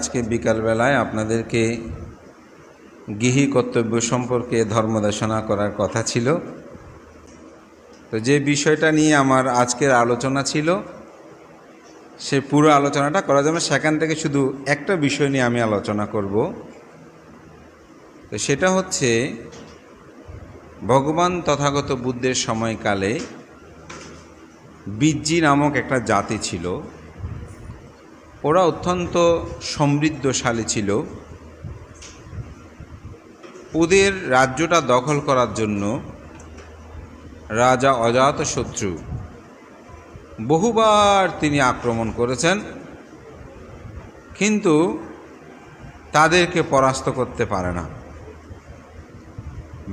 আজকে বিকালবেলায় আপনাদেরকে গৃহী কর্তব্য সম্পর্কে ধর্মদেশনা করার কথা ছিল। তো যে বিষয়টা নিয়ে আমার আজকের আলোচনা ছিল সে পুরো আলোচনাটা করার জন্য সেখান থেকে শুধু একটা বিষয় নিয়ে আমি আলোচনা করব। তো সেটা হচ্ছে ভগবান তথাগত বুদ্ধের সময়কালে বিজ্জি নামক একটা জাতি ছিল। ওরা অত্যন্ত সমৃদ্ধশালী ছিল। ওদের রাজ্যটা দখল করার জন্য রাজা অজাতশত্রু বহুবার তিনি আক্রমণ করেছেন, কিন্তু তাদেরকে পরাস্ত করতে পারে না।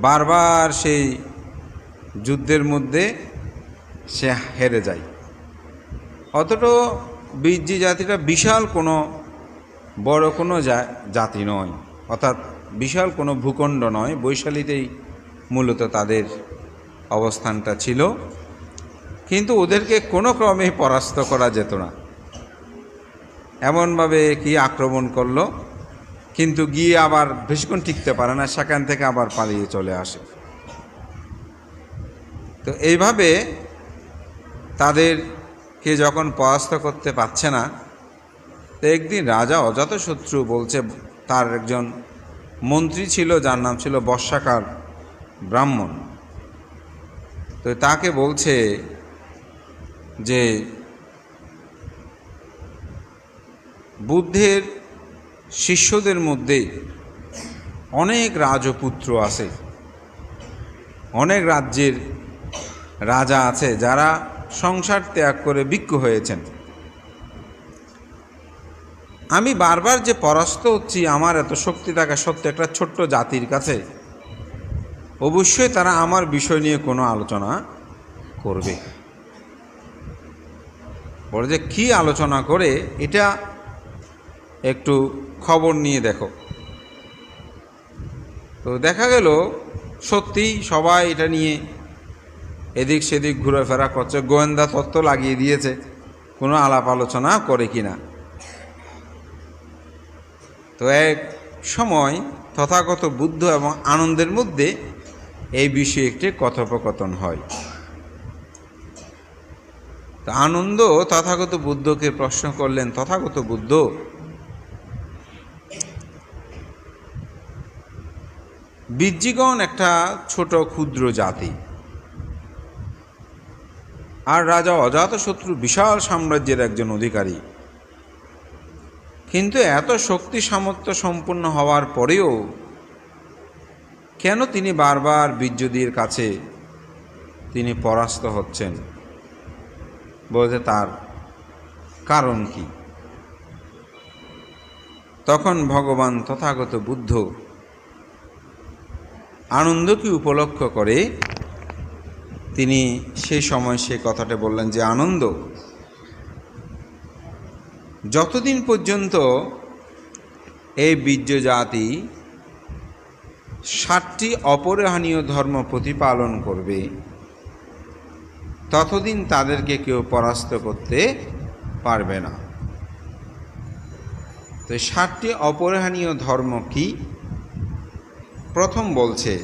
বারবার সেই যুদ্ধের মধ্যে সে হেরে যায়। অথচ বিজ্জি জাতিটা বিশাল কোনো বড় কোনো জাতি নয়, অর্থাৎ বিশাল কোনো ভূখণ্ড নয়, বৈশালীতেই মূলত তাদের অবস্থানটা ছিল। কিন্তু ওদেরকে কোনো ক্রমেই পরাস্ত করা যেত না। এমনভাবে কি আক্রমণ করলো, কিন্তু গিয়ে আবার বেশিক্ষণ টিকতে পারে না, সেখান থেকে আবার পালিয়ে চলে আসে। তো এইভাবে তাদেরকে যখন পরাস্ত করতে পারছে না, তো একদিন রাজা অজাতশত্রু বলছে, তার একজন মন্ত্রী ছিল যার নাম ছিল বর্ষাকার ব্রাহ্মণ। তো তাকে বলছে যে বুদ্ধের শিষ্যদের মধ্যে অনেক রাজপুত্র আছে, অনেক রাজ্যের রাজা আছে যারা সংসার ত্যাগ করে ভিক্ষু হয়েছেন। আমি বারবার যে পরাস্ত হচ্ছি, আমার এত শক্তি থাকা সত্ত্বেও একটা ছোট্ট জাতির কাছে অবশ্যই তারা আমার বিষয় নিয়ে কোনো আলোচনা করবে। বলে যে কী আলোচনা করে, এটা একটু খবর নিয়ে দেখো। তো দেখা গেল সত্যিই সবাই এটা নিয়ে এদিক সেদিক ঘুরেফেরা করছে, গোয়েন্দা তত্ত্ব লাগিয়ে দিয়েছে কোনো আলাপ আলোচনা করে কিনা। তো এক সময় তথাগত বুদ্ধ এবং আনন্দের মধ্যে এই বিষয়ে একটি কথোপকথন হয়। তো আনন্দ তথাগত বুদ্ধকে প্রশ্ন করলেন, তথাগত বুদ্ধ, বিজ্জিগণ একটা ছোট ক্ষুদ্র জাতি, আর রাজা অজাতশত্রু বিশাল সাম্রাজ্যের একজন অধিকারী, কিন্তু এত শক্তি সামর্থ্য সম্পন্ন হওয়ার পরেও কেন তিনি বারবার বিজ্জুদের কাছে তিনি পরাস্ত হচ্ছেন? বলতে তার কারণ কি? তখন ভগবান তথাগত বুদ্ধ আনন্দকে উপলক্ষ করে তিনি সেই সময় সে কথাটা বললেন যে, আনন্দ, যতদিন পর্যন্ত এই বিজ্জ জাতি 7টি অপরিহার্য ধর্ম প্রতিপালন করবে, ততদিন তাদেরকে কেউ পরাস্ত করতে পারবে না। তো 7টি অপরিহার্য ধর্ম কি? প্রথম বলছে,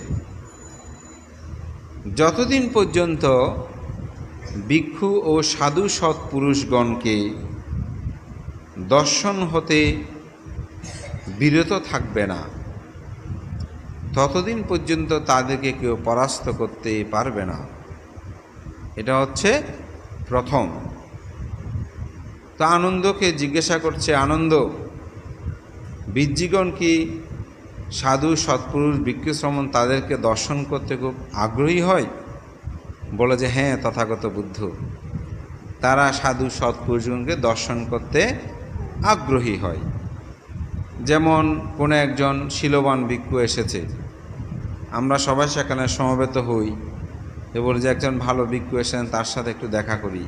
যতদিন পর্যন্ত ভিক্ষু ও সাধু সৎপুরুষগণকে দর্শন হতে বিরত থাকবে না, ততদিন পর্যন্ত তাদেরকে কেউ পরাস্ত করতে পারবে না। এটা হচ্ছে প্রথম। তো আনন্দকে জিজ্ঞাসা করছে, আনন্দ, বিজ্জিগণ কি সাধু সৎপুরুষ ভিক্ষু শ্রমণ তাদেরকে দর্শন করতে খুব আগ্রহী হয়? বলে যে হ্যাঁ তথাগত বুদ্ধ, তারা সাধু সৎপুরুষগণকে দর্শন করতে আগ্রহী হয়। যেমন কোনো একজন শীলবান ভিক্ষু এসেছে, আমরা সবাই সেখানে সমবেত হই, বলে যে একজন ভালো ভিক্ষু এসেছেন, তার সাথে একটু দেখা করি।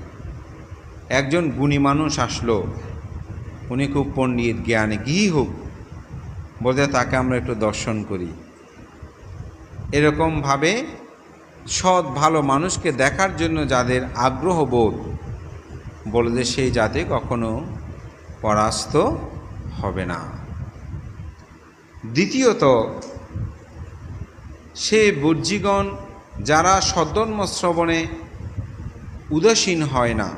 একজন গুণী মানুষ আসলো, উনি খুব পণ্ডিত জ্ঞানী, কি হোক, বলতে তাকে আমরা একটু দর্শন করি। এরকমভাবে সৎ ভালো মানুষকে দেখার জন্য যাদের আগ্রহ বোধ, বলে যে সেই জাতি কখনো পরাস্ত হবে না। দ্বিতীয়ত, সে বর্জিগণ যারা সদ্ধর্ম শ্রবণে উদাসীন হয় না,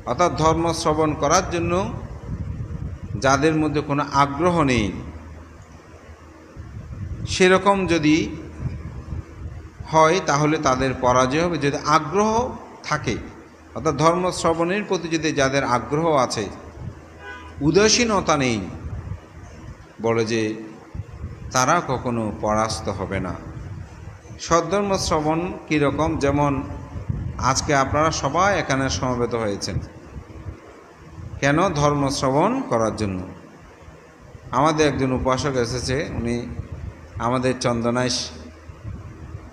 অর্থাৎ ধর্ম শ্রবণ করার জন্য যাদের মধ্যে কোনো আগ্রহ নেই, সেরকম যদি হয় তাহলে তাদের পরাজয় হবে। যদি আগ্রহ থাকে, অর্থাৎ ধর্ম শ্রবণের প্রতি যদি যাদের আগ্রহ আছে, উদাসীনতা নেই, বলে যে তারা কখনো পরাস্ত হবে না। সদ্ধর্ম শ্রবণ কীরকম? যেমন আজকে আপনারা সবাই এখানে সমবেত হয়েছেন কেন? ধর্ম শ্রবণ করার জন্য। আমাদের একজন উপাসক এসেছে, উনি আমাদের চন্দনাইশ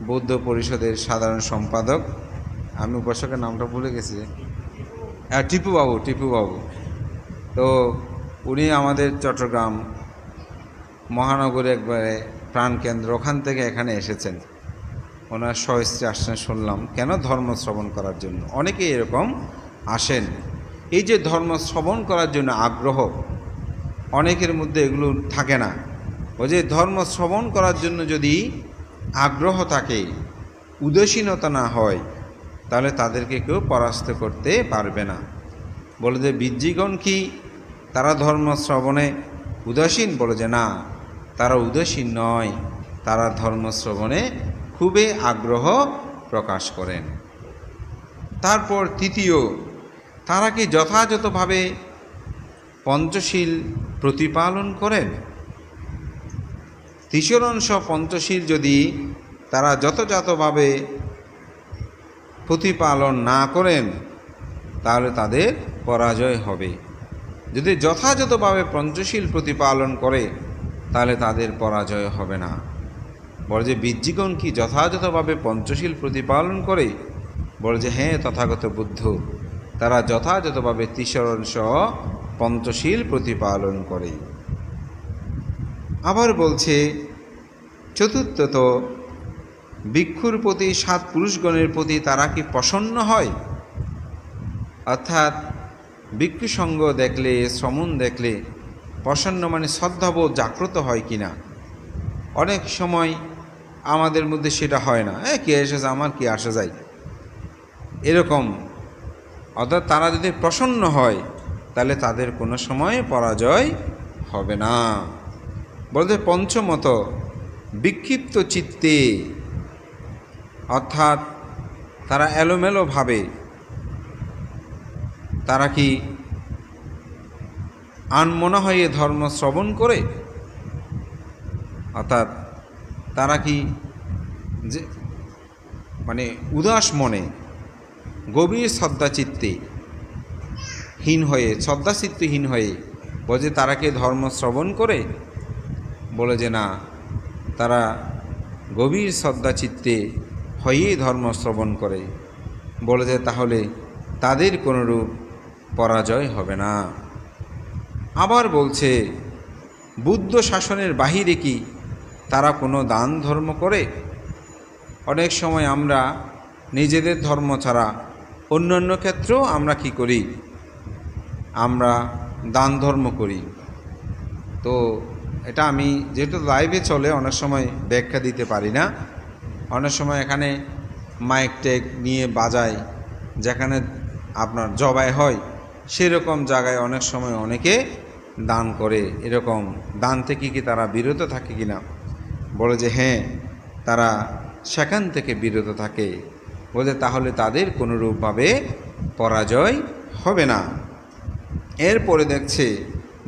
বৌদ্ধ পরিষদের সাধারণ সম্পাদক। আমি উপাসকের নামটা ভুলে গেছি, টিপুবাবু। তো উনি আমাদের চট্টগ্রাম মহানগরে একবারে প্রাণকেন্দ্র, ওখান থেকে এখানে এসেছেন। ওনার স্বস্ত্রী আসছেন শুনলাম, কেন? ধর্ম শ্রবণ করার জন্য। অনেকেই এরকম আসেন। এই যে ধর্ম শ্রবণ করার জন্য আগ্রহ, অনেকের মধ্যে এগুলো থাকে না। ওই যে ধর্ম শ্রবণ করার জন্য যদি আগ্রহ থাকে, উদাসীনতা না হয়, তাহলে তাদেরকে কেউ পরাস্ত করতে পারবে না। বলে যে বিজ্জিগণ কি তারা ধর্ম শ্রবণে উদাসীন? বলে যে না, তারা উদাসীন নয়, তারা ধর্ম শ্রবণে খুবই আগ্রহ প্রকাশ করেন। তারপর তৃতীয়, তারা কি যথাযথভাবে পঞ্চশীল প্রতিপালন করেন? ত্রিশরণস পঞ্চশীল যদি তারা যথাযথভাবে প্রতিপালন না করেন, তাহলে তাদের পরাজয় হবে। যদি যথাযথভাবে পঞ্চশীল প্রতিপালন করে, তাহলে তাদের পরাজয় হবে না। বলে যে বিজ্জিগণ কি যথাযথভাবে পঞ্চশীল প্রতিপালন করে? বলে যে হ্যাঁ, তথাগত বুদ্ধ তারা যথাযথভাবে ত্রিশরণস পঞ্চশীল প্রতিপালন করে। আবার বলছে চতুর্থত, ভিক্ষুর প্রতি সাত পুরুষগণের প্রতি তারা কি প্রসন্ন হয়? অর্থাৎ ভিক্ষু সঙ্গ দেখলে, শ্রমণ দেখলে প্রসন্ন মানে শ্রদ্ধাবোধ জাগ্রত হয় কিনা। অনেক সময় আমাদের মধ্যে সেটা হয় না, কে এসেছে, আমার কি আসা যায়, এরকম। অর্থাৎ তারা যদি প্রসন্ন হয়, তাহলে তাদের কোনো সময় পরাজয় হবে না। বলতে পঞ্চমত, বিক্ষিপ্ত চিত্তে, অর্থাৎ তারা এলোমেলো ভাবে, তারা কি আনমনা হয়ে ধর্ম শ্রবণ করে? অর্থাৎ তারা কি যে মানে উদাস মনে, গভীর শ্রদ্ধাচিত্তে হীন হয়ে, শ্রদ্ধাচিত্তহীন হয়ে, বলে যে তারা কি ধর্ম শ্রবণ করে? বলে যে না, তারা গভীর শ্রদ্ধাচিত্তে হয়েই ধর্ম শ্রবণ করে। বলে যে তাহলে তাদের কোনরূপ পরাজয় হবে না। আবার বলছে বুদ্ধ শাসনের বাহিরে কি তারা কোনো দান ধর্ম করে? অনেক সময় আমরা নিজেদের ধর্ম ছাড়া অন্যান্য ক্ষেত্রেও আমরা কি করি? আমরা দান ধর্ম করি। তো এটা আমি যেহেতু লাইভে চলে, অনেক সময় ব্যাখ্যা দিতে পারি না। অনেক সময় এখানে মাইক টেক নিয়ে বাজায়, যেখানে আপনার জবাই হয়, সেরকম জায়গায় অনেক সময় অনেকে দান করে। এরকম দান থেকে কি তারা বিরত থাকে কিনা? বলে যে হ্যাঁ, তারা সেখান থেকে বিরত থাকে। বলে তাহলে তাদের কোনোরূপভাবে পরাজয় হবে না। এরপরে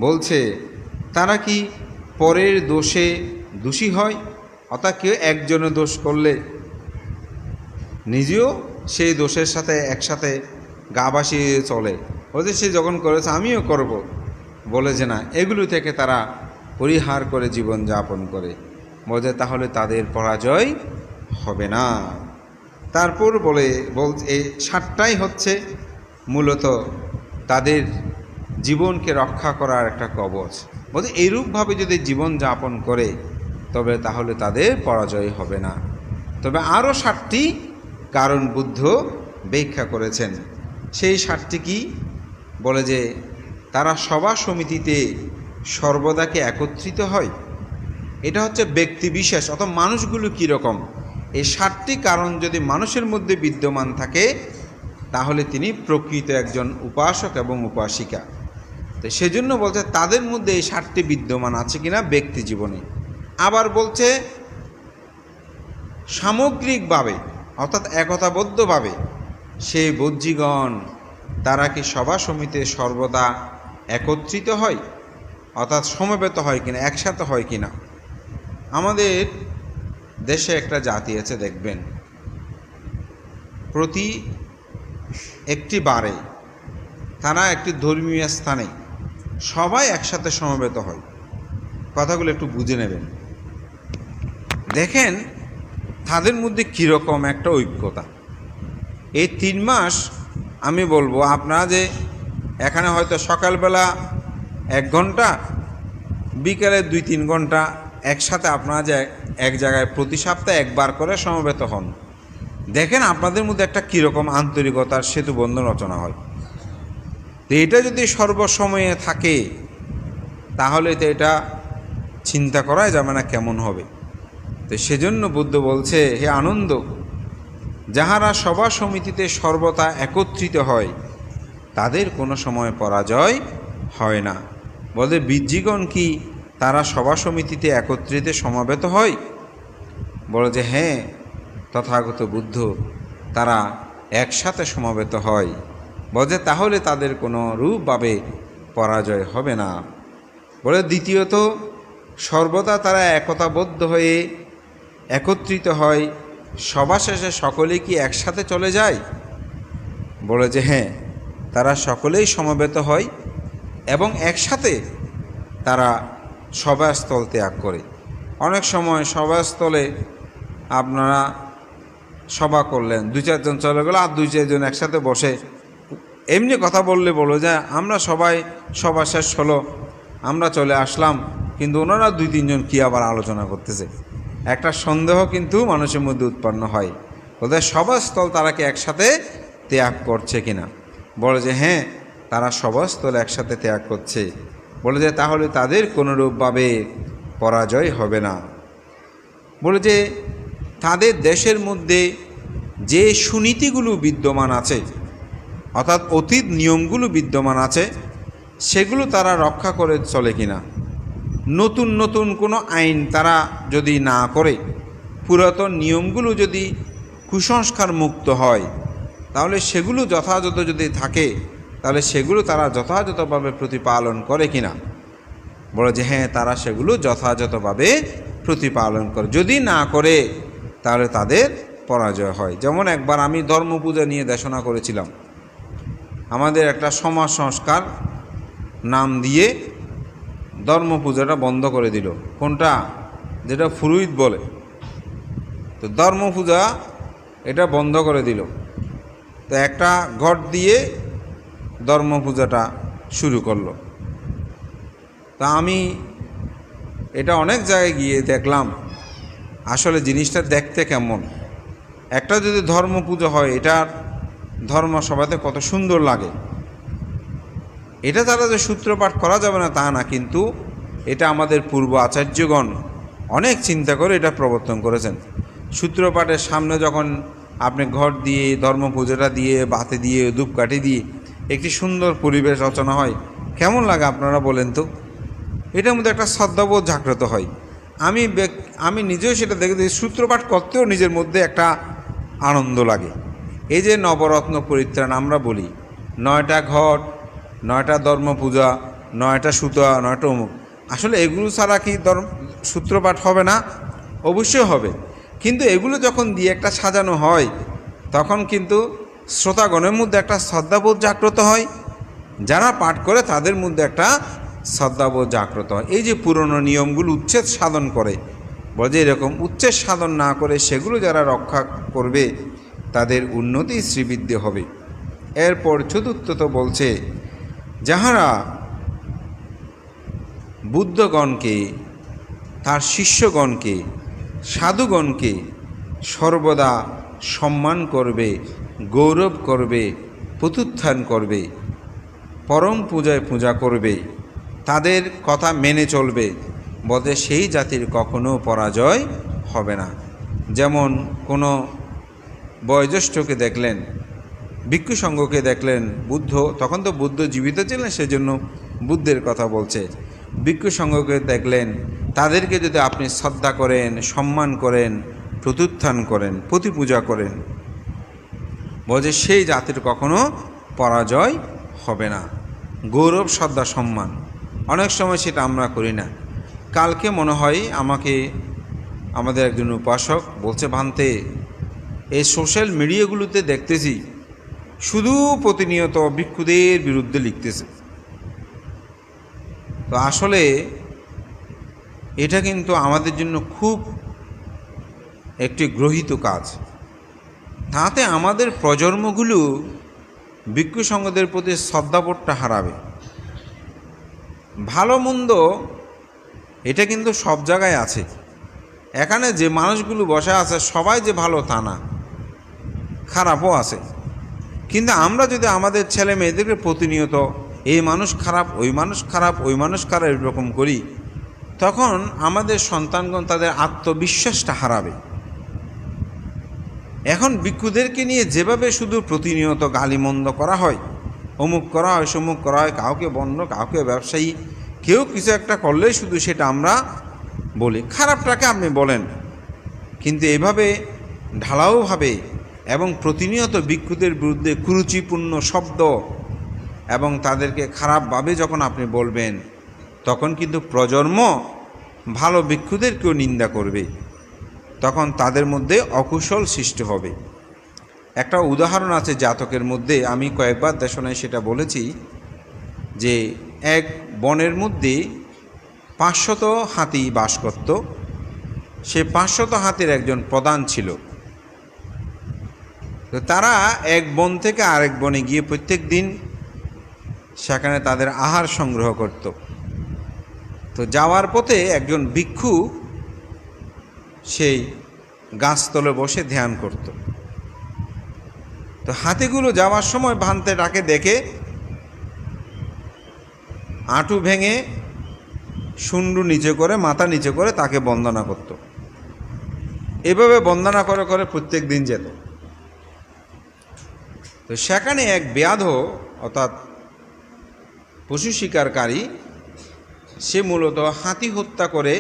বলছে তারা কি পরের দোষে দোষী হয়? অর্থাৎ কেউ একজনে দোষ করলে নিজেও সেই দোষের সাথে একসাথে গা ভাসিয়ে চলে, বলছে সে যখন করেছে আমিও করব। বলে যে না, এগুলো থেকে তারা পরিহার করে জীবন যাপন করে। বলছে তাহলে তাদের পরাজয় হবে না। তারপর বলছে এই সাতটাই হচ্ছে মূলত তাদের জীবনকে রক্ষা করার একটা কবচ। বলছে এইরূপভাবে যদি জীবন যাপন করে, তবে তাহলে তাদের পরাজয় হবে না। তবে আরও 7টি কারণ বুদ্ধ ব্যাখ্যা করেছেন। সেই 7টি কি? বলে যে তারা সভা সমিতিতে সর্বদাকে একত্রিত হয়। এটা হচ্ছে ব্যক্তি বিশেষ অথবা মানুষগুলো কীরকম, এই 7টি কারণ যদি মানুষের মধ্যে বিদ্যমান থাকে তাহলে তিনি প্রকৃত একজন উপাসক এবং উপাসিকা। তো সেজন্য বলছে তাদের মধ্যে এই 7টি বিদ্যমান আছে কিনা ব্যক্তি জীবনে। আবার বলছে সামগ্রিকভাবে অর্থাৎ একতাবদ্ধভাবে সেই বজ্জীগণ তারা কি সভা সমিতিতে সর্বদা একত্রিত হয় অর্থাৎ সমবেত হয় কিনা, একসাথে হয় কিনা। আমাদের দেশে একটা জাতি আছে, দেখবেন প্রতি একটি বারে তারা একটি ধর্মীয় স্থানে সবাই একসাথে সমবেত হয়। কথাগুলো একটু বুঝে নেবেন, দেখেন তাদের মধ্যে কীরকম একটা ঐক্যতা। এই 3 মাস আমি বলবো আপনারা যে এখানে হয়তো সকালবেলা 1 ঘন্টা, বিকেলে 2-3 ঘন্টা একসাথে আপনারা যে এক জায়গায় প্রতি সপ্তাহে একবার করে সমবেত হন, দেখেন আপনাদের মধ্যে একটা কীরকম আন্তরিকতার সেতু বন্ধন রচনা হয়। তো এটা যদি সর্বসময়ে থাকে তাহলে তো এটা চিন্তা করাই যাবে না কেমন হবে। তো সেজন্য বুদ্ধ বলছে, হে আনন্দ, যাহারা সভা সমিতিতে সর্বদা একত্রিত হয় তাদের কোনো সময় পরাজয় হয় না। বলে বীজ্যিগণ কি তারা সভা সমিতিতে একত্রিত সমাবেত হয়? বলে যে হ্যাঁ, তথাগত বুদ্ধ তারা একসাথে সমাবেত হয়। বলে তাহলে তাদের কোনো রূপভাবে পরাজয় হবে না। বলে দ্বিতীয়ত, সর্বদা তারা একতাবদ্ধ হয়ে একত্রিত হয়, সভা শেষে সকলেই কি একসাথে চলে যায়? বলে যে হ্যাঁ, তারা সকলেই সমবেত হয় এবং একসাথে তারা সভাস্থল ত্যাগ করে। অনেক সময় সভাস্থলে আপনারা সভা করলেন, 2-4 জন চলে গেল, আর 2-4 জন একসাথে বসে এমনি কথা বললে বলো যে আমরা সবাই সভা শেষ হলো, আমরা চলে আসলাম, কিন্তু ওনারা 2-3 জন কী আবার আলোচনা করতেছে। একটা সন্দেহ কিন্তু মানুষের মধ্যে উৎপন্ন হয়, ওদের সভাস্থল তারা কি একসাথে ত্যাগ করছে কিনা। বলে যে হ্যাঁ, তারা সভাস্থল একসাথে ত্যাগ করছে। বলে যে তাহলে তাদের কোনোরূপভাবে পরাজয় হবে না। বলে যে তাদের দেশের মধ্যে যে সুনীতিগুলো বিদ্যমান আছে অর্থাৎ অতীত নিয়মগুলো বিদ্যমান আছে সেগুলো তারা রক্ষা করে চলে কিনা। নতুন নতুন কোনো আইন তারা যদি না করে, পুরাতন নিয়মগুলো যদি কুসংস্কার মুক্ত হয় তাহলে সেগুলো যথাযথ যদি থাকে তাহলে সেগুলো তারা যথাযথভাবে প্রতিপালন করে কিনা। বলে যে হ্যাঁ, তারা সেগুলো যথাযথভাবে প্রতিপালন করে। যদি না করে তাহলে তাদের পরাজয় হয়। যেমন একবার আমি ধর্ম পূজা নিয়ে দেশনা করেছিলাম। আমাদের একটা সমাজ সংস্কার নাম দিয়ে ধর্ম পূজাটা বন্ধ করে দিল। কোনটা? যেটা পুরোহিত বলে, তো ধর্ম পূজা এটা বন্ধ করে দিল। তো একটা ঘট দিয়ে ধর্ম পূজাটা শুরু করলো। তা আমি এটা অনেক জায়গায় গিয়ে দেখলাম আসলে জিনিসটা দেখতে কেমন। একটা যদি ধর্ম পুজো হয়, এটার ধর্ম সভাতে কত সুন্দর লাগে। এটা দ্বারা যে সূত্রপাঠ করা যাবে না তা না, কিন্তু এটা আমাদের পূর্ব আচার্যগণ অনেক চিন্তা করে এটা প্রবর্তন করেছেন। সূত্রপাঠের সামনে যখন আপনি ঘট দিয়ে ধর্ম পুজোটা দিয়ে বাতি দিয়ে ধূপকাঠি দিয়ে একটি সুন্দর পরিবেশ রচনা হয়, কেমন লাগে আপনারা বলেন তো? এটার মধ্যে একটা শ্রদ্ধাবোধ জাগ্রত হয়। আমি নিজেও সেটা দেখে সূত্রপাঠ করতেও নিজের মধ্যে একটা আনন্দ লাগে। এই যে নবরত্ন পরিত্রাণ আমরা বলি, 9টা ঘট, 9টা ধর্ম পূজা, 9টা সুতা, 9টা অমুক, আসলে এগুলো ছাড়া কি সূত্রপাঠ হবে না? অবশ্যই হবে। কিন্তু এগুলো যখন দিয়ে একটা সাজানো হয় তখন কিন্তু শ্রোতাগণের মধ্যে একটা শ্রদ্ধাবোধ জাগ্রত হয়, যারা পাঠ করে তাদের মধ্যে একটা শ্রদ্ধাবোধ জাগ্রত হয়। এই যে পুরনো নিয়মগুলো উচ্ছেদ সাধন করে, বলে এরকম উচ্ছেদ সাধন না করে সেগুলো যারা রক্ষা করবে তাদের উন্নতি শ্রীবৃদ্ধি হবে। এরপর চতুর্থত বলছে, যাহারা বুদ্ধগণকে, তার শিষ্যগণকে, সাধুগণকে সর্বদা সম্মান করবে, গৌরব করবে, প্রত্যুত্থান করবে, পরম পূজায় পূজা করবে, তাদের কথা মেনে চলবে, বলে সেই জাতির কখনো পরাজয় হবে না। যেমন কোনো বয়োজ্যেষ্ঠকে দেখলেন, ভিক্ষু সংঘকে দেখলেন, বুদ্ধ, তখন তো বুদ্ধ জীবিত ছিলেন, সেজন্য বুদ্ধের কথা বলছে। ভিক্ষু সংঘকে দেখলেন, তাদেরকে যদি আপনি শ্রদ্ধা করেন, সম্মান করেন, প্রত্যুত্থান করেন, প্রতিপূজা করেন, বলে সেই জাতির কখনো পরাজয় হবে না। গৌরব, শ্রদ্ধা, সম্মান, অনেক সময় সেটা আমরা করি না। কালকে মনে হয় আমাকে আমাদের একজন উপাসক বলছে, ভান্তে, এই সোশ্যাল মিডিয়াগুলোতে দেখতেছি শুধু প্রতিনিয়ত ভিক্ষুদের বিরুদ্ধে লিখতেছে। তো আসলে এটা কিন্তু আমাদের জন্য খুব একটি গ্রহিত কাজ। তাতে আমাদের প্রজন্মগুলো ভিক্ষু সংঘদের প্রতি শ্রদ্ধাবোধটা হারাবে। ভালো মন্দ এটা কিন্তু সব জায়গায় আছে। এখানে যে মানুষগুলো বসে আছে সবাই যে ভালো তা না, খারাপও আছে। কিন্তু আমরা যদি আমাদের ছেলে মেয়েদেরকে প্রতিনিয়ত এই মানুষ খারাপ, ওই মানুষ খারাপ, ওই মানুষ খারাপ এরকম করি, তখন আমাদের সন্তানগণ তাদের আত্মবিশ্বাসটা হারাবে। এখন ভিক্ষুদেরকে নিয়ে যেভাবে শুধু প্রতিনিয়ত গালিমন্দ করা হয়, অমুক করা হয়, সমুক করা হয়, কাউকে বন্য, কাউকে ব্যবসায়ী, কেউ কিছু একটা করলেই শুধু সেটা আমরা বলি, খারাপটাকে আপনি বলেন, কিন্তু এভাবে ঢালাওভাবে এবং প্রতিনিয়ত ভিক্ষুদের বিরুদ্ধে কুরুচিপূর্ণ শব্দ এবং তাদেরকে খারাপভাবে যখন আপনি বলবেন, তখন কিন্তু প্রজন্ম ভালো ভিক্ষুদেরকেও নিন্দা করবে, তখন তাদের মধ্যে অকুশল সৃষ্টি হবে। একটা উদাহরণ আছে জাতকের মধ্যে, আমি কয়েকবার দেশনায় সেটা বলেছি, যে এক বনের মধ্যে 500 হাতি বাস করত। সে 500 হাতির একজন প্রধান ছিল। তো তারা এক বন থেকে আরেক বনে গিয়ে প্রত্যেক দিন সেখানে তাদের আহার সংগ্রহ করত। তো যাওয়ার পথে একজন ভিক্ষু সেই গাছতলে বসে ধ্যান করত। তো হাতিগুলো যাওয়ার সময় ভান্তেটাকে দেখে আঁটু ভেঙে শুন্ডু নিচে করে, মাথা নিচে করে তাকে বন্দনা করত। এভাবে বন্দনা করে করে প্রত্যেক দিন যেত। তো সেখানে এক ব্যাধ, অর্থাৎ পশু শিকারকারী, সে মূলত হাতি হত্যা করে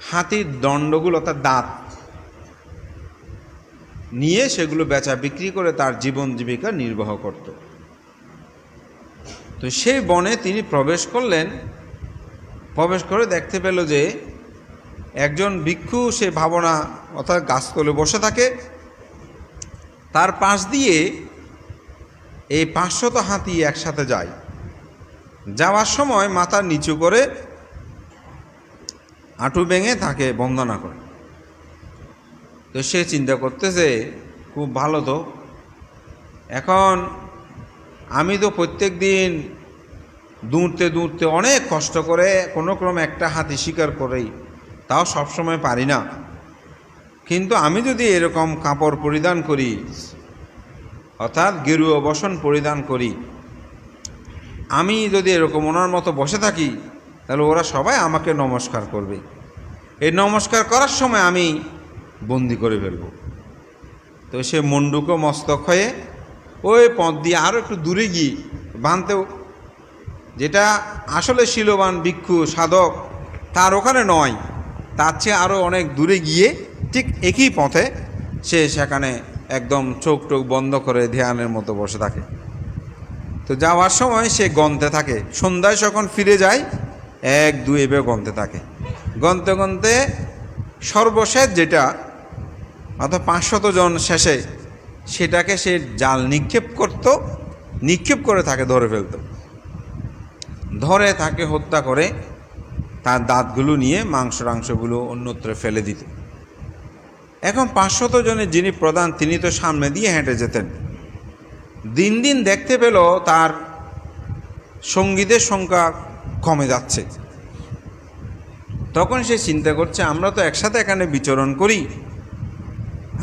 হাতির দণ্ডগুলো, অর্থাৎ দাঁত নিয়ে সেগুলো বেচা বিক্রি করে তার জীবন জীবিকা নির্বাহ করত। তো সেই বনে তিনি প্রবেশ করলেন। প্রবেশ করে দেখতে পেল যে একজন ভিক্ষু সে ভাবনা, অর্থাৎ গাছতলে বসে থাকে, তার পাশ দিয়ে এই 500 হাতি একসাথে যায়। যাওয়ার সময় মাথা নিচু করে হাঁটু ভেঙে তাকে বন্দনা করে। তো সে চিন্তা করতেছে, খুব ভালো তো, এখন আমি তো প্রত্যেক দিন দৌড়তে দৌড়তে অনেক কষ্ট করে কোনো ক্রমে একটা হাতি শিকার করেই, তাও সবসময় পারি না, কিন্তু আমি যদি এরকম কাপড় পরিধান করি, অর্থাৎ গেরুয়া বসন পরিধান করি, আমি যদি এরকম ওনার মতো বসে থাকি, তাহলে ওরা সবাই আমাকে নমস্কার করবে। এই নমস্কার করার সময় আমি বন্দি করে ফেলব। তো সে মুন্ডুকো মস্তক হয়ে ওই পথ দিয়ে আরও একটু দূরে গিয়ে, বানতেও যেটা আসলে শিলবান ভিক্ষু সাধক তার ওখানে নয়, তার চেয়ে আরও অনেক দূরে গিয়ে ঠিক একই পথে সে সেখানে একদম চোখ টোক বন্ধ করে ধ্যানের মতো বসে থাকে। তো যাওয়ার সময় সে গন্তে থাকে, সন্ধ্যায় যখন ফিরে যায় 1, 2 এভাবে গন্তে থাকে। গন্তে গন্তে সর্বশেষ যেটা, অর্থাৎ 500 জন শেষে, সেটাকে সে জাল নিক্ষেপ করত, নিক্ষেপ করে তাকে ধরে ফেলত, ধরে তাকে হত্যা করে তার দাঁতগুলো নিয়ে মাংসগুলো অন্যত্র ফেলে দিত। এখন 500 জনের যিনি প্রধান, তিনি তো সামনে দিয়ে হেঁটে যেতেন। দিন দিন দেখতে পেল তার সঙ্গীদের সংখ্যা কমে যাচ্ছে। তখন সে চিন্তা করছে, আমরা তো একসাথে এখানে বিচরণ করি,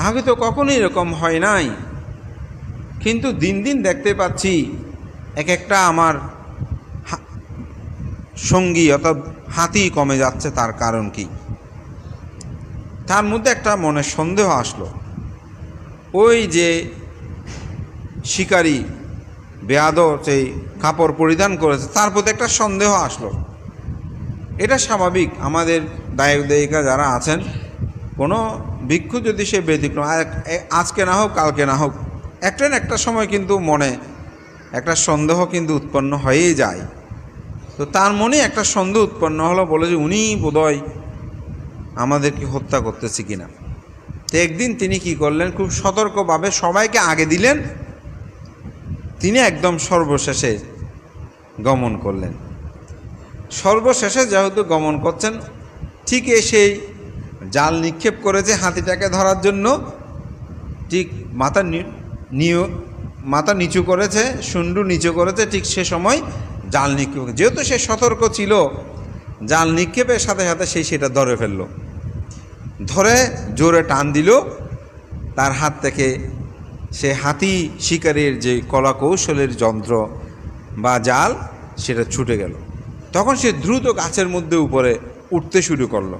আগে তো কখনোই এরকম হয় নাই, কিন্তু দিন দিন দেখতে পাচ্ছি এক একটা আমার সঙ্গী অর্থাৎ হাতি কমে যাচ্ছে, তার কারণ কি? তার মধ্যে একটা মনে সন্দেহ আসলো। ওই যে শিকারী বেয়াদব সেই কাপড় পরিধান করেছে, তার প্রতি একটা সন্দেহ আসলো। এটা স্বাভাবিক, আমাদের দায়ক দায়িকা যারা আছেন, কোনো ভিক্ষু যদি সে ব্যতিক্রম, আজকে না হোক কালকে না হোক, একটা না একটা সময় কিন্তু মনে একটা সন্দেহ কিন্তু উৎপন্ন হয়েই যায়। তো তার মনে একটা সন্দেহ উৎপন্ন হলো, বলে যে উনি বোধহয় আমাদেরকে হত্যা করতেছে কিনা। তো একদিন তিনি কি করলেন, খুব সতর্কভাবে সবাইকে আগে দিলেন, তিনি একদম সর্বশেষে গমন করলেন। সর্বশেষে যেহেতু গমন করছেন, ঠিক সেই জাল নিক্ষেপ করেছে হাতিটাকে ধরার জন্য, ঠিক মাথা নিচু করেছে, শুন্ডু নিচু করেছে, ঠিক সে সময় জাল নিক্ষেপ, যেহেতু সে সতর্ক ছিল, জাল নিক্ষেপের সাথে সাথে সেটা ধরে ফেলল। ধরে জোরে টান দিল, তার হাত থেকে সে হাতি শিকারের যে কলা কৌশলের যন্ত্র বা জাল, সেটা ছুটে গেল। তখন সে দ্রুত গাছের মধ্যে উপরে উঠতে শুরু করলো।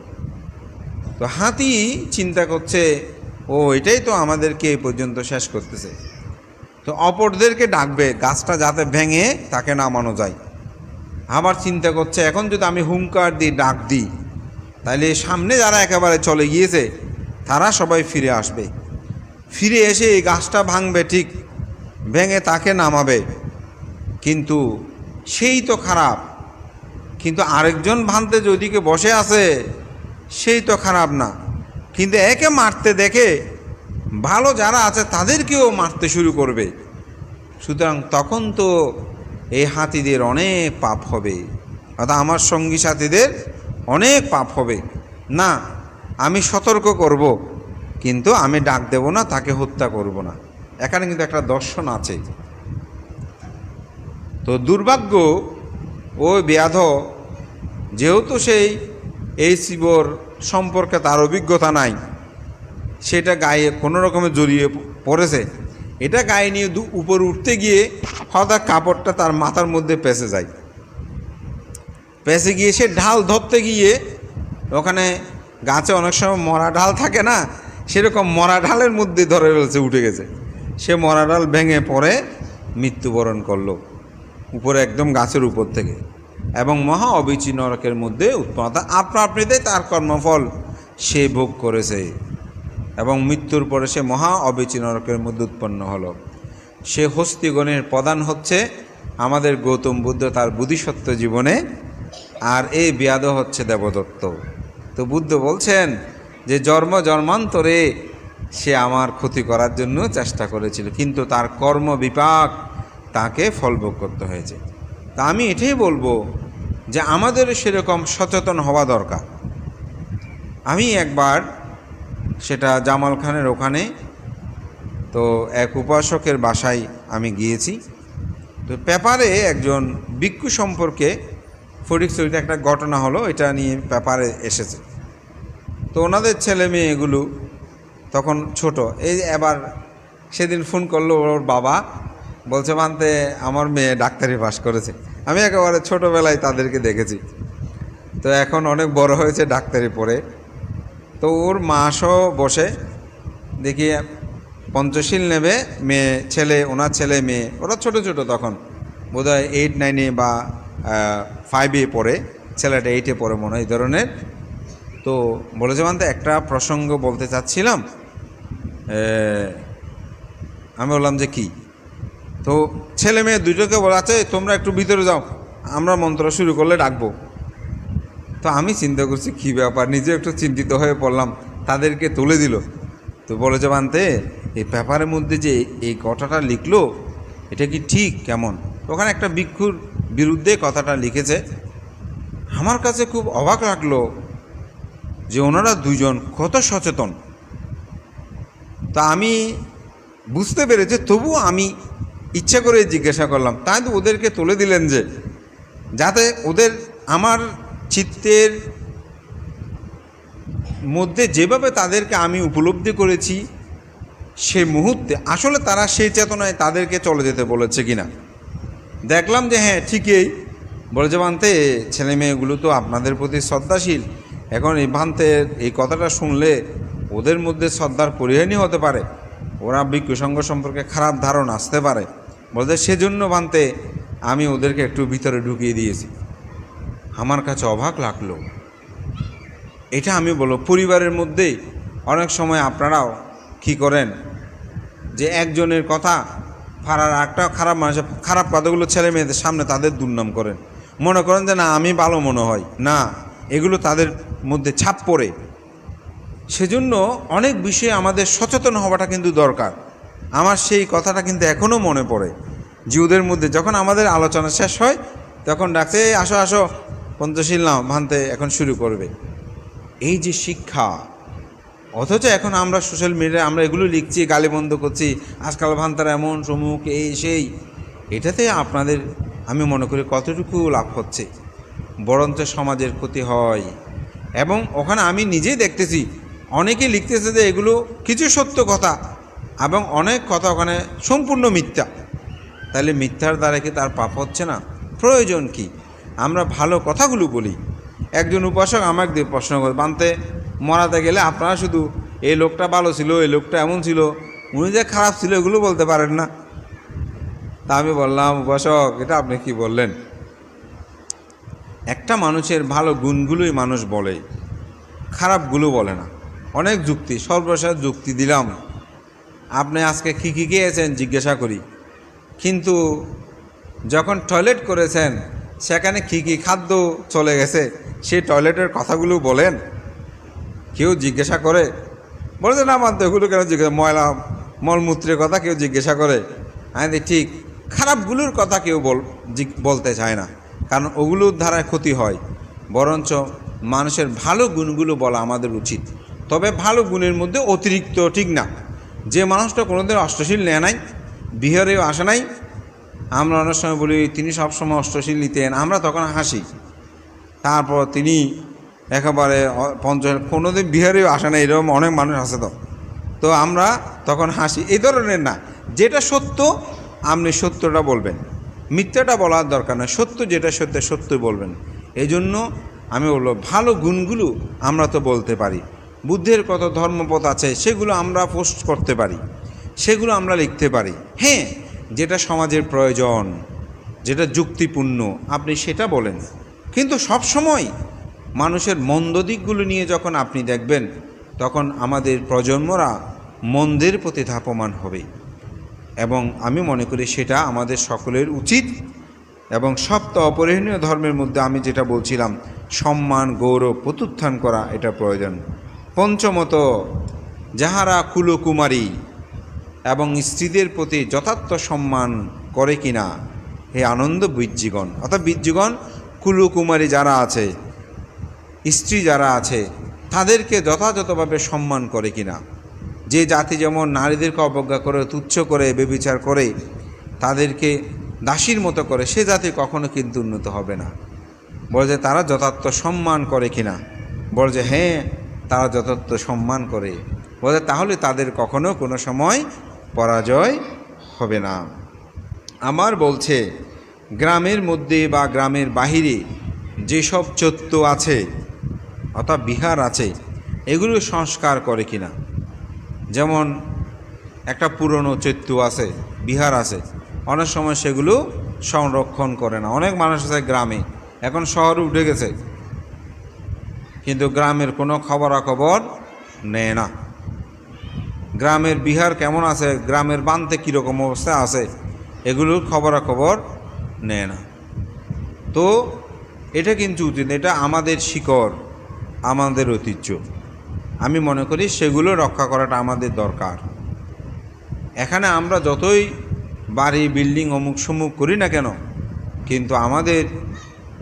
তো হাতি চিন্তা করছে, ও এটাই তো আমাদেরকে এই পর্যন্ত শেষ করতেছে। তো অপরদেরকে ডাকবে গাছটা যাতে ভেঙে তাকে নামানো যায়। আবার চিন্তা করছে, এখন যদি আমি হুঙ্কার দিই, ডাক দিই, তাহলে সামনে যারা একেবারে চলে গিয়েছে তারা সবাই ফিরে আসবে, ফিরে এসে এই গাছটা ভাঙবে, ঠিক ভেঙে তাকে নামাবে। কিন্তু সেই তো খারাপ, কিন্তু আরেকজন ভাঙতে যদিকে বসে আছে সেই তো খারাপ না, কিন্তু একে মারতে দেখে ভালো যারা আছে তাদেরকেও মারতে শুরু করবে। সুতরাং তখন তো এই হাতিদের অনেক পাপ হবে, অর্থাৎ আমার সঙ্গী সাথীদের অনেক পাপ হবে। না, আমি সতর্ক করব, কিন্তু আমি ডাক দেব না, তাকে হত্যা করব না। এখানে কিন্তু একটা দর্শন আছে। তো দুর্ভাগ্য ওই বেয়াধব, যেহেতু এই শিবর সম্পর্কে তার অভিজ্ঞতা নাই, সেটা গায়ে কোনো রকমে জড়িয়ে পড়েছে। এটা গায়ে নিয়ে উপরে উঠতে গিয়ে হঠাৎ কাপড়টা তার মাথার মধ্যে পেঁচে যায়। পেঁচে গিয়ে সে ঢাল ধরতে গিয়ে, ওখানে গাছে অনেক সময় মরা ঢাল থাকে না, সেরকম মরা ঢালের মধ্যে ধরে ফেলছে, উঠে গেছে। সে মরা ঢাল ভেঙে পড়ে মৃত্যুবরণ করলো উপরে, একদম গাছের উপর থেকে, এবং মহা অবিচি নরকের মধ্যে উৎপন্নতা আপনা আপনিতে তার কর্মফল সে ভোগ করেছে, এবং মৃত্যুর পরে সে মহা অবিচি নরকের মধ্যে উৎপন্ন হলো। সে হস্তিগণের প্রধান হচ্ছে আমাদের গৌতম বুদ্ধ তার বোধিসত্ত্ব জীবনে, আর এই বেয়াদ হচ্ছে দেবদত্ত। তো বুদ্ধ বলছেন যে জন্মান্তরে সে আমার ক্ষতি করার জন্য চেষ্টা করেছিল, কিন্তু তার কর্ম বিপাক তাকে ফলভোগ করতে হয়েছে। তা আমি এটাই বলবো যে আমাদের সেরকম সচেতন হওয়া দরকার। আমি একবার সেটা জামাল খানের ওখানে, তো এক উপাসকের বাসায় আমি গিয়েছি। তো পেপারে একজন ভিক্ষু সম্পর্কে ফটিকছড়িতে একটা ঘটনা হলো, এটা নিয়ে পেপারে এসেছে। তো ওনাদের ছেলে মেয়ে এগুলো তখন ছোট। এই এবার সেদিন ফোন করলো ওর বাবা, বলছে মানতে আমার মেয়ে ডাক্তারি পাস করেছে। আমি একেবারে ছোটোবেলায় তাদেরকে দেখেছি, তো এখন অনেক বড় হয়েছে, ডাক্তারি পড়ে। তো ওর মাসও বসে, দেখি পঞ্চশীল নেবে, ওনার ছেলে মেয়ে ওরা ছোট ছোট, তখন বোধহয় 8, 9 বা 5 পড়ে, ছেলেটা 8 পড়ে মনে হয় এই ধরনের। তো বলেছে মানতে একটা প্রসঙ্গ বলতে চাচ্ছিলাম। আমি বললাম যে কি? তো ছেলে মেয়ে দুটোকে বলাচ্ছে, তোমরা একটু ভিতরে যাও, আমরা মন্ত্র শুরু করলে ডাকবো। তো আমি চিন্তা করছি কী ব্যাপার, নিজে একটু চিন্তিত হয়ে পড়লাম। তাদেরকে তুলে দিল। তো বলেছে মানতে, এই পেপারের মধ্যে যে এই কথাটা লিখলো, এটা কি ঠিক কেমন? ওখানে একটা ভিক্ষুর বিরুদ্ধে কথাটা লিখেছে। আমার কাছে খুব অবাক লাগলো যে ওনারা দুজন কত সচেতন। তা আমি বুঝতে পেরেছি, তবুও আমি ইচ্ছা করে জিজ্ঞাসা করলাম। তাই তো ওদেরকে তুলে দিলেন যে, যাতে ওদের আমার চিত্তের মধ্যে যেভাবে তাদেরকে আমি উপলব্ধি করেছি সে মুহূর্তে আসলে তারা সেই চেতনায় তাদেরকে চলে যেতে বলেছে কিনা। দেখলাম যে হ্যাঁ ঠিকই, বলে যে ভান্তে ছেলে মেয়েগুলো তো আপনাদের প্রতি শ্রদ্ধাশীল, এখন এই ভান্তের এই কথাটা শুনলে ওদের মধ্যে শ্রদ্ধার পরিহানি হতে পারে, ওরা ভিক্ষুসঙ্গ সম্পর্কে খারাপ ধারণা আসতে পারে, বলতে সেজন্য ভান্তে আমি ওদেরকে একটু ভিতরে ঢুকিয়ে দিয়েছি। আমার কাছে অবাক লাগলো। এটা আমি বলবো পরিবারের মধ্যেই অনেক সময় আপনারাও কী করেন যে একজনের কথা পাড়ার একটা খারাপ মানুষের খারাপ কথাগুলো ছেলে মেয়েদের সামনে তাদের দুর্নাম করেন, মনে করেন যে না আমি ভালো মনে হয় না, এগুলো তাদের মধ্যে ছাপ পড়ে। সেজন্য অনেক বিষয়ে আমাদের সচেতন হওয়াটা কিন্তু দরকার। আমার সেই কথাটা কিন্তু এখনও মনে পড়ে যে ওদের মধ্যে যখন আমাদের আলোচনা শেষ হয় তখন ডাকছে আসো আসো পঞ্চশীল নাও ভান্তে এখন শুরু করবে। এই যে শিক্ষা, অথচ এখন আমরা সোশ্যাল মিডিয়ায় আমরা এগুলো লিখছি, গালিবন্ধ করছি, আজকাল ভান্তার এমন সমুখ এই সেই, এটাতে আপনাদের আমি মনে করি কতটুকু লাভ হচ্ছে, বরঞ্চ সমাজের ক্ষতি হয়। এবং ওখানে আমি নিজেই দেখতেছি অনেকেই লিখতেছে যে এগুলো কিছু সত্য কথা এবং অনেক কথা ওখানে সম্পূর্ণ মিথ্যা। তাহলে মিথ্যার দ্বারা কি তার পাপ হচ্ছে না? প্রয়োজন কি আমরা ভালো কথাগুলো বলি। একজন উপাসক আমাকে দিয়ে প্রশ্ন করে, বানতে মরাতে গেলে আপনারা শুধু এই লোকটা ভালো ছিল, এই লোকটা এমন ছিল, উনি যে খারাপ ছিল এগুলো বলতে পারেন না? তা আমি বললাম, উপাসক এটা আপনি কি বললেন? একটা মানুষের ভালো গুণগুলোই মানুষ বলে, খারাপগুলো বলে না। অনেক যুক্তি, সর্বশেষ যুক্তি দিলাম, আপনি আজকে কী কী খেয়েছেন জিজ্ঞাসা করি, কিন্তু যখন টয়লেট করেছেন সেখানে কী কী খাদ্য চলে গেছে সেই টয়লেটের কথাগুলো বলেন? কেউ জিজ্ঞাসা করে? বলে যে না আমার তো এগুলো কেন জিজ্ঞাসা, ময়লা মলমূত্রের কথা কেউ জিজ্ঞাসা করে? আমি ঠিক খারাপগুলোর কথা কেউ বলতে চায় না, কারণ ওগুলোর দ্বারা ক্ষতি হয়। বরঞ্চ মানুষের ভালো গুণগুলো বলা আমাদের উচিত। তবে ভালো গুণের মধ্যে অতিরিক্ত ঠিক না। যে মানুষটা কোনোদিন অষ্টশীল নেয় নাই, বিহারেও আসে নাই, আমরা অনেক সময় বলি তিনি সবসময় অষ্টশীল নিতেন, আমরা তখন হাসি। তারপর তিনি একেবারে কোনোদিন বিহারেও আসে না, এরকম অনেক মানুষ আছে, তো আমরা তখন হাসি। এই ধরনের না, যেটা সত্য আপনি সত্যটা বলবেন, মিথ্যাটা বলার দরকার না, সত্য যেটা সত্য সত্যই বলবেন। এই জন্য আমি বলবো ভালো গুণগুলো আমরা তো বলতে পারি, বুদ্ধের কত ধর্মপথ আছে সেগুলো আমরা পোস্ট করতে পারি, সেগুলো আমরা লিখতে পারি। হ্যাঁ, যেটা সমাজের প্রয়োজন, যেটা যুক্তিপূর্ণ আপনি সেটা বলেন, কিন্তু সব সময় মানুষের মন্দ দিকগুলো নিয়ে যখন আপনি দেখবেন তখন আমাদের প্রজন্মরা মন্দের প্রতি ধাপমান হবে। এবং আমি মনে করি সেটা আমাদের সকলের উচিত। এবং সপ্তাহ অপরিহার্য ধর্মের মধ্যে আমি যেটা বলছিলাম, সম্মান গৌরব প্রত্যুত্থান করা এটা প্রয়োজন। পঞ্চমত, যাহারা কুলকুমারী এবং স্ত্রীদের প্রতি যথার্থ সম্মান করে কিনা, হে আনন্দ বীর্যিগণ, অর্থাৎ বীর্যিগণ কুলকুমারী যারা আছে, স্ত্রী যারা আছে, তাদেরকে যথাযথভাবে সম্মান করে কিনা। যে জাতি যেমন নারীদেরকে অবজ্ঞা করে, তুচ্ছ করে, বেবিচার করে, তাদেরকে দাসীর মতো করে, সে জাতি কখনো কিন্তু উন্নত হবে না। বলে যে তারা যথার্থ সম্মান করে কিনা, বলে যে হ্যাঁ তারা যথার্থ সম্মান করে, বলে তাহলে তাদের কখনো কোনো সময় পরাজয় হবে না। আমার বলছে গ্রামের মধ্যে বা গ্রামের বাহিরে যেসব চৈত্য আছে অর্থাৎ বিহার আছে, এগুলো সংস্কার করে কিনা। যেমন একটা পুরনো চৈত্য আছে, বিহার আছে, অনেক সময় সেগুলো সংরক্ষণ করে না। অনেক মানুষ আছে গ্রামে, এখন শহরে উঠে গেছে, কিন্তু গ্রামের কোনো খবরাখবর নেয় না। গ্রামের বিহার কেমন আছে, গ্রামের বানতে কীরকম অবস্থা আছে, এগুলোর খবরাখবর নেয় না। তো এটা কিন্তু উচিত, এটা আমাদের শিকড়, আমাদের ঐতিহ্য। আমি মনে করি সেগুলো রক্ষা করাটা আমাদের দরকার। এখানে আমরা যতই বাড়ি বিল্ডিং অমুক সমুক করি না কেন, কিন্তু আমাদের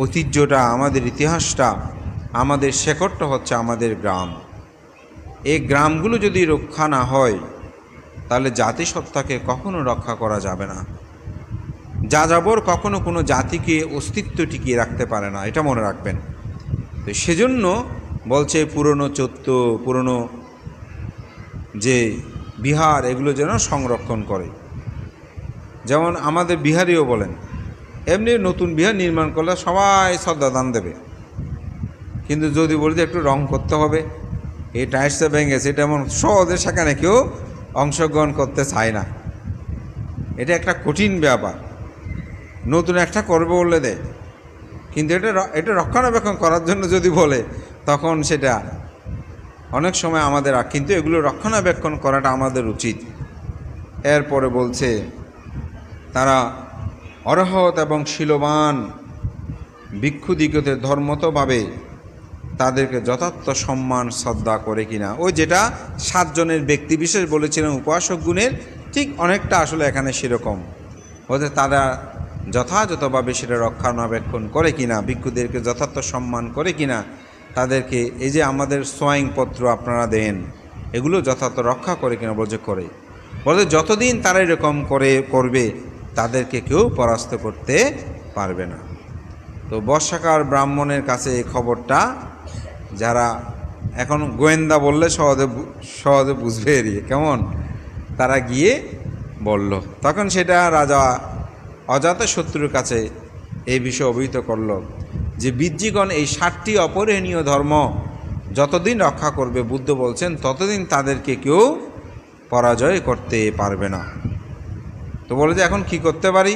ঐতিহ্যটা, আমাদের ইতিহাসটা, আমাদের শেকড়টা হচ্ছে আমাদের গ্রাম। এই গ্রামগুলো যদি রক্ষা না হয় তাহলে জাতিসত্তাকে কখনো রক্ষা করা যাবে না। যাযাবর কখনো কোনো জাতিকে অস্তিত্ব টিকিয়ে রাখতে পারে না, এটা মনে রাখবেন। তো সেজন্য বলছে পুরনো চৈত্য, পুরনো যে বিহার, এগুলো যেন সংরক্ষণ করে। যেমন আমাদের বিহারিও বলেন এমনি নতুন বিহার নির্মাণ করলে সবাই শ্রদ্ধা দান দেবে, কিন্তু যদি বলি যে একটু রং করতে হবে, এই টাইলসটা ভেঙেছে, এটা এমন সহজে সেখানে কেউ অংশগ্রহণ করতে চায় না। এটা একটা কঠিন ব্যাপার, নতুন একটা করবে বললে দেয়, কিন্তু এটা রক্ষণাবেক্ষণ করার জন্য যদি বলে তখন সেটা অনেক সময় আমাদের, কিন্তু এগুলো রক্ষণাবেক্ষণ করাটা আমাদের উচিত। এরপরে বলছে তারা অরহত এবং শীলবান ভিক্ষুদিগদের ধর্মতভাবে তাদেরকে যথার্থ সম্মান শ্রদ্ধা করে কিনা। ওই যেটা 7 জনের ব্যক্তি বিশেষ বলেছিলেন উপাসক গুণের, ঠিক অনেকটা আসলে এখানে সেরকম হতে তারা যথাযথভাবে সেটা রক্ষণাবেক্ষণ করে কিনা, ভিক্ষুদেরকে যথার্থ সম্মান করে কিনা, তাদেরকে এই যে আমাদের সোয়াইংপত্র আপনারা দেন এগুলো যথার্থ রক্ষা করে কিনা, বলছে করে। বলছে যতদিন তারা এরকম করবে তাদেরকে কেউ পরাস্ত করতে পারবে না। তো বর্ষাকার ব্রাহ্মণের কাছে এই খবরটা, যারা এখন গোয়েন্দা বললে সহজে বুঝবে এড়িয়ে কেমন, তারা গিয়ে বলল, তখন সেটা রাজা অজাতশত্রুর কাছে এই বিষয়ে অবহিত করল যে বীরজিগণ এই 7টি অপরিহানীয় ধর্ম যতদিন রক্ষা করবে, বুদ্ধ বলছেন ততদিন তাদেরকে কেউ পরাজয় করতে পারবে না। তো বলে যে এখন কি করতে পারি?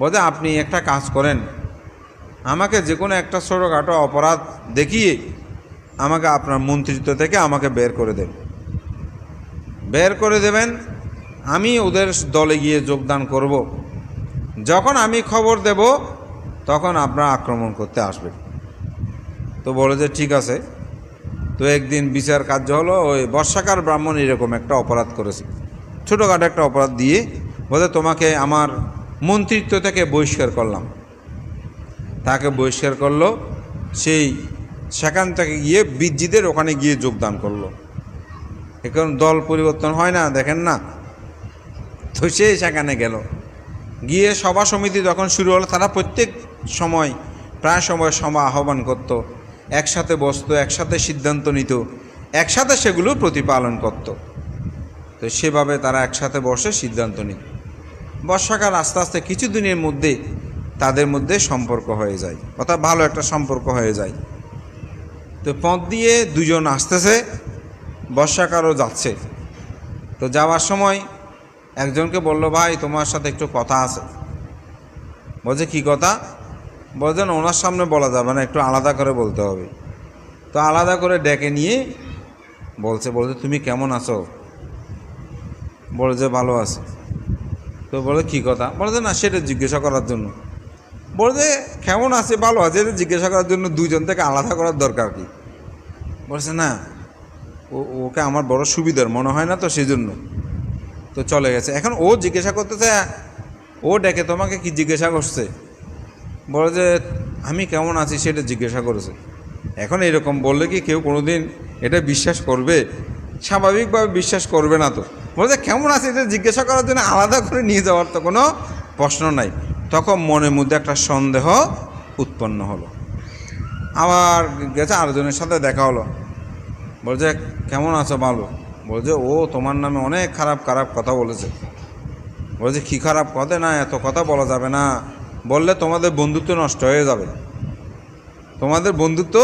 বলে আপনি একটা কাজ করেন, আমাকে যে কোনো একটা ছোটোখাটো অপরাধ দেখিয়ে আমাকে আপনার মন্ত্রিত্ব থেকে আমাকে বের করে দেবেন, আমি ওদের দলে গিয়ে যোগদান করব। যখন আমি খবর দেব তখন আপনারা আক্রমণ করতে আসবেন। তো বলে যে ঠিক আছে। তো একদিন বিচার কার্য হলো, ওই বর্ষাকার ব্রাহ্মণ এরকম একটা অপরাধ করেছে, ছোটোখাটো একটা অপরাধ দিয়ে বলে তোমাকে আমার মন্ত্রিত্ব থেকে বহিষ্কার করলাম। তাকে বহিষ্কার করলো, সেখান থেকে গিয়ে বীরজিদের ওখানে গিয়ে যোগদান করলো। এখন দল পরিবর্তন হয় না, দেখেন না? তো সে সেখানে গেল, গিয়ে সভা সমিতি যখন শুরু হলো, তারা প্রত্যেক সময় প্রায় সময় সভা আহ্বান করত, একসাথে বসতো, একসাথে সিদ্ধান্ত নিত, একসাথে সেগুলো প্রতিপালন করত। তো সেভাবে তারা একসাথে বসে সিদ্ধান্ত নিত। বর্ষাকাল আস্তে আস্তে কিছুদিনের মধ্যে তাদের মধ্যে সম্পর্ক হয়ে যায়, অর্থাৎ ভালো একটা সম্পর্ক হয়ে যায়। তো পথ দিয়ে 2 জন আসতেছে, বর্ষাকালও যাচ্ছে। তো যাওয়ার সময় একজনকে বলল, ভাই তোমার সাথে একটু কথা আছে। বলছে কি কথা? বলছেন ওনার সামনে বলা যাবে না, একটু আলাদা করে বলতে হবে। তো আলাদা করে ডেকে নিয়ে বলছে তুমি কেমন আছো? বলে যে ভালো আছে। তো বলে কি কথা? বলে যে না, সেটা জিজ্ঞাসা করার জন্য। বলে যে কেমন আছে, ভালো আছে, এটা জিজ্ঞাসা করার জন্য 2 জন থেকে আলাদা করার দরকার কি? বলছে না, ওকে আমার বড় সুবিধার মনে হয় না, তো সেই জন্য। তো চলে গেছে। এখন ও জিজ্ঞাসা করতেছে, ও ডেকে তোমাকে কি জিজ্ঞাসা করছে? বলে যে আমি কেমন আছি সেটা জিজ্ঞাসা করেছে। এখন এরকম বললে কি কেউ কোনোদিন এটা বিশ্বাস করবে? স্বাভাবিকভাবে বিশ্বাস করবে না। তো বলে যে কেমন আছে এটা জিজ্ঞাসা করার জন্য আলাদা করে নিয়ে যাওয়ার তো কোনো প্রশ্ন নাই। তখন মনের মধ্যে একটা সন্দেহ উৎপন্ন হলো। আবার গেছে, আরেকজনের সাথে দেখা হলো, বলছে কেমন আছো? ভালো। বলছে ও তোমার নামে অনেক খারাপ কথা বলেছে। বলছে কী খারাপ কথা? না, এত কথা বলা যাবে না, বললে তোমাদের বন্ধুত্ব নষ্ট হয়ে যাবে, তোমাদের বন্ধুত্ব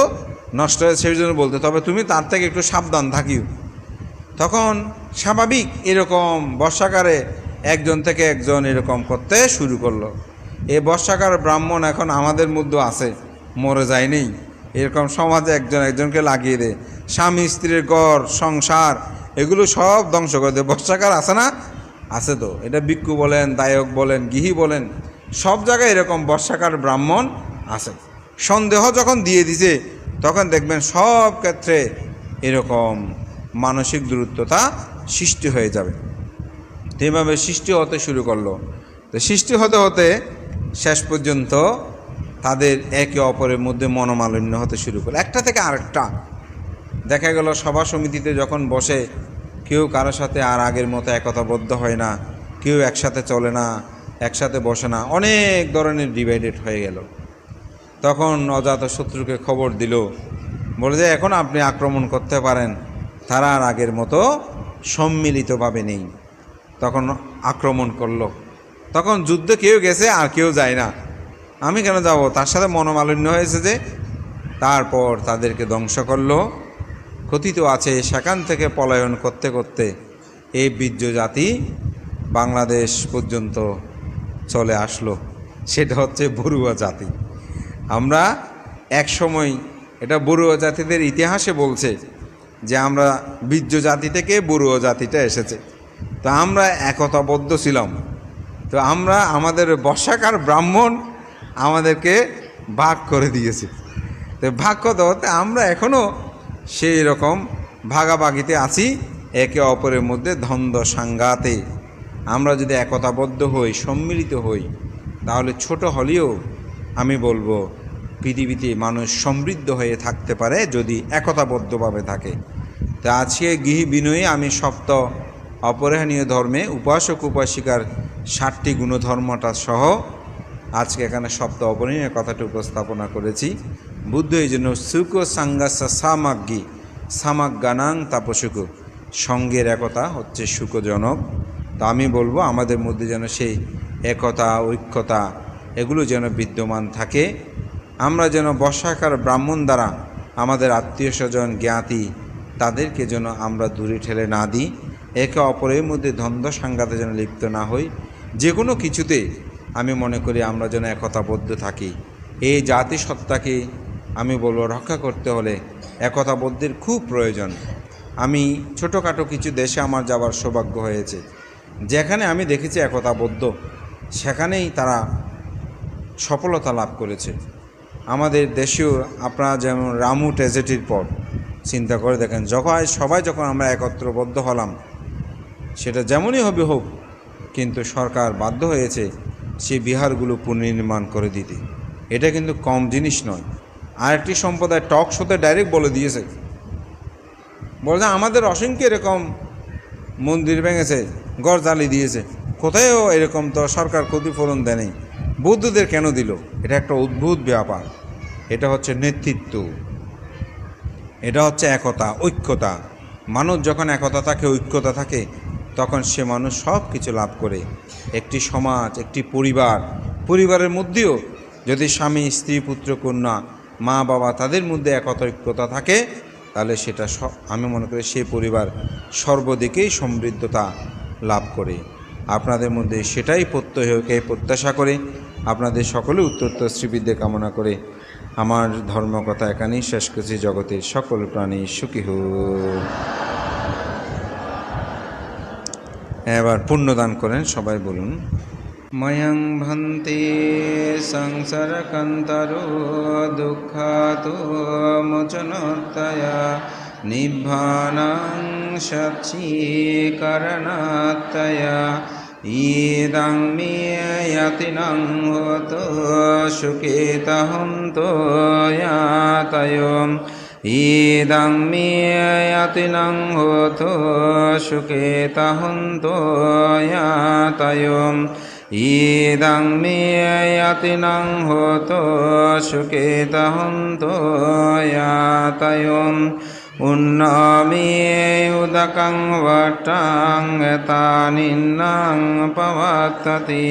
নষ্ট হয়ে, সেই জন্য বলতে, তবে তুমি তার থেকে একটু সাবধান থাকিও। তখন স্বাভাবিক এরকম বর্ষাকারে একজন থেকে একজন এরকম করতে শুরু করলো। এই বর্ষাকার ব্রাহ্মণ এখন আমাদের মধ্যে আছে, মরে যায়নি। এরকম সমাজে একজনকে লাগিয়ে দেয়, স্বামী স্ত্রীর ঘর সংসার এগুলো সব ধ্বংস করে দেয়। বর্ষাকার আছে না? আছে। তো এটা ভিক্ষু বলেন, দায়ক বলেন, গৃহী বলেন, সব জায়গায় এরকম বর্ষাকার ব্রাহ্মণ আছে। সন্দেহ যখন দিয়ে দিছে তখন দেখবেন সব ক্ষেত্রে এরকম মানসিক দূরত্বতা সৃষ্টি হয়ে যাবে। এইভাবে সৃষ্টি হতে শুরু করলো। তো সৃষ্টি হতে হতে শেষ পর্যন্ত তাদের একে অপরের মধ্যে মনোমালিন্য হতে শুরু করলো, একটা থেকে আরেকটা। দেখা গেল সভা সমিতিতে যখন বসে কেউ কারোর সাথে আর আগের মতো একতাবদ্ধ হয় না, কেউ একসাথে চলে না, একসাথে বসে না, অনেক ধরনের ডিভাইডেড হয়ে গেল। তখন অজাতশত্রুকে খবর দিল, বলে যে এখন আপনি আক্রমণ করতে পারেন, তারা আর আগের মতো সম্মিলিতভাবে নেই। তখন আক্রমণ করলো। তখন যুদ্ধে কেউ গেছে আর কেউ যায় না, আমি কেন যাব? তার সাথে মনোমালিন্য হয়েছে যে, তারপর তাদেরকে ধ্বংস করলো। কথিত আছে সেখান থেকে পলায়ন করতে করতে এই বীর্য জাতি বাংলাদেশ পর্যন্ত চলে আসলো। সেটা হচ্ছে বড়ুয়া জাতি। আমরা এক সময়, এটা বড়ুয়া জাতিদের ইতিহাসে বলছে যে আমরা বীর্য জাতি থেকে বড়ুয়া জাতিটা এসেছে। তো আমরা একতাবদ্ধ ছিলাম। তো আমরা আমাদের বর্ষাকার ব্রাহ্মণ আমাদেরকে ভাগ করে দিয়েছে। তো ভাগ করতে আমরা এখনও সেই রকম ভাগাভাগিতে আছি, একে অপরের মধ্যে দ্বন্দ্ব সাঙ্গাতে। আমরা যদি একতাবদ্ধ হই, সম্মিলিত হই, তাহলে ছোট হলেও আমি বলবো পৃথিবীতে মানুষ সমৃদ্ধ হয়ে থাকতে পারে যদি একতাবদ্ধভাবে থাকে। তা আজকে গৃহী বিনয়ী আমি সপ্ত অপরিহানীয় ধর্মে উপাসক উপাসিকার 7টি গুণধর্মটা সহ আজকে এখানে সপ্ত অপরিহানীয় কথাটি উপস্থাপনা করেছি। বুদ্ধ এই জন্য সুখ সাঙ্গাসা সামাগ্গী সামাজ্ঞানাং তাপসুক, সঙ্গের একতা হচ্ছে সুখজনক। তা আমি বলবো আমাদের মধ্যে যেন সেই একতা, ঐক্যতা এগুলো যেন বিদ্যমান থাকে। আমরা যেন বর্ষাকার ব্রাহ্মণ দ্বারা আমাদের আত্মীয় স্বজন জ্ঞাতি তাদেরকে যেন আমরা দূরে ঠেলে না দিই, একে অপরের মধ্যে দ্বন্দ্ব সাঙ্গাতে যেন লিপ্ত না হই। যে কোনো কিছুতে আমি মনে করি আমরা যেন একতাবদ্ধ থাকি। এই জাতিসত্তাকে আমি বলবো রক্ষা করতে হলে একতাবদ্ধের খুব প্রয়োজন। আমি ছোটোখাটো কিছু দেশে আমার যাওয়ার সৌভাগ্য হয়েছে, যেখানে আমি দেখেছি একতাবদ্ধ, সেখানেই তারা সফলতা লাভ করেছে। আমাদের দেশেও আপনারা যেমন রামু ট্র্যাজেডির পর চিন্তা করে দেখেন, সবাই যখন আমরা একত্রবদ্ধ হলাম, সেটা যেমনই হবে হোক, কিন্তু সরকার বাধ্য হয়েছে সেই বিহারগুলো পুনর্নির্মাণ করে দিতে। এটা কিন্তু কম জিনিস নয়। আরেকটি সম্প্রদায় টক শোতে ডাইরেক্ট বলে দিয়েছে, বলছে আমাদের অসংখ্য এরকম মন্দির ভেঙেছে, ঘর জ্বালিয়ে দিয়েছে, কোথায়ও এরকম তো সরকার ক্ষতিপূরণ দেয়নি, বৌদ্ধদের কেন দিল? এটা একটা অদ্ভুত ব্যাপার। এটা হচ্ছে নেতৃত্ব, এটা হচ্ছে একতা, ঐক্যতা। মানুষ যখন একতা থাকে, ঐক্যতা থাকে, তখন সে মানুষ সব কিছু লাভ করে। একটি সমাজ, একটি পরিবারের মধ্যেও যদি স্বামী স্ত্রী পুত্র কন্যা মা বাবা তাদের মধ্যে একতা ঐক্যতা থাকে, তাহলে সেটা আমি মনে করি সেই পরিবার সর্বদিকেই সমৃদ্ধতা লাভ করে। আপনাদের মধ্যে সেটাই প্রত্যয় হোক এই প্রত্যাশা করে, আপনাদের সকলে উত্তরোত্তর শ্রীবৃদ্ধি কামনা করে আমার ধর্মকথা এখানেই শেষ করছি। জগতের সকল প্রাণী সুখী হোক। এবার পুণ্যদান করেন, সবাই বলুন। ময়ং ভন্তে সংসারকন্তরো দুঃখাতো মোচনোত্তয়া নিব্বানাং সচ্চীকরণাত্তয়া ইদং মে ইয়াতিনং হোতো সুখেতহন্তো ইয়াতয়ো ইদং মে ইয়াতিনং হোতো সুখেতহন্তো ইয়াতয়ো ইদং মে ইয়াতিনং হোতো সুখেতহন্তো ইয়াতয়ো উন্নমে উদকং বট্টং এতানিন্নং পবত্ততি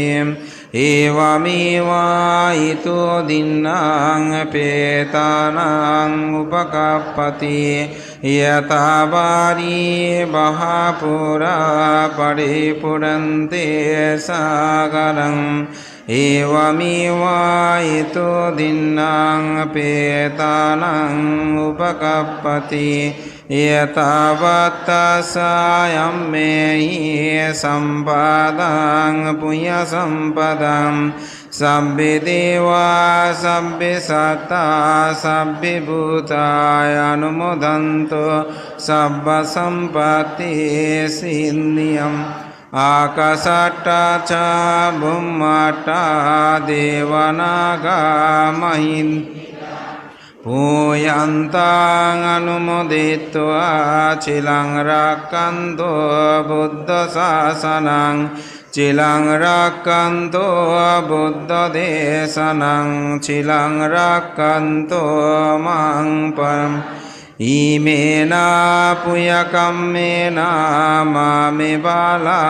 এবমেবায়িতো দিন্নাং পেতানাং উপকাপতি यतावारी बहापुरा परिपुरन्ते सागरं एवमेवायितो दिन्नां पेतानां उपकपति यतावत्तसायं मे सम्पदां पुण्यसम्पदां सब्बे देवा सब्बे सत्ता सब्बे भूतानुमोदन्तु सब्बसम्पत्ति सिद्धियम् आकाशट्टा च भूमट्टा देवनागा महिन् भूयन्तां अनुमोदित्वा चिलं रक्षन्तु बुद्धशासनं चिलं रक्षन्तु बुद्धदेशनं चिलं रक्षन्तु मां परम् इमेना पुयकम्मेना मामे बाला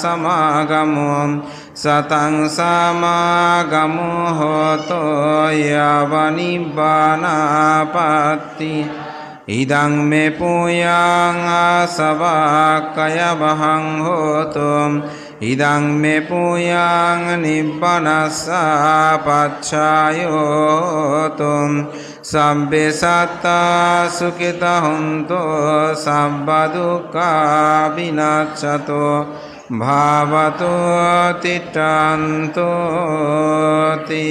समागमो সতং সমাগমো হতো ইয়াবনিব্বানাপত্তি ইদং মে পুয়াং আসবাক্কয়বহং হোতুম ইদং মে পুয়াং নিব্বানাসাপচ্ছায়োতুম সব্বে সত্তা সুখিতা হন্তু সব্বা দুঃখা বিনাশতো ভাবতো তিষ্ঠন্তু তি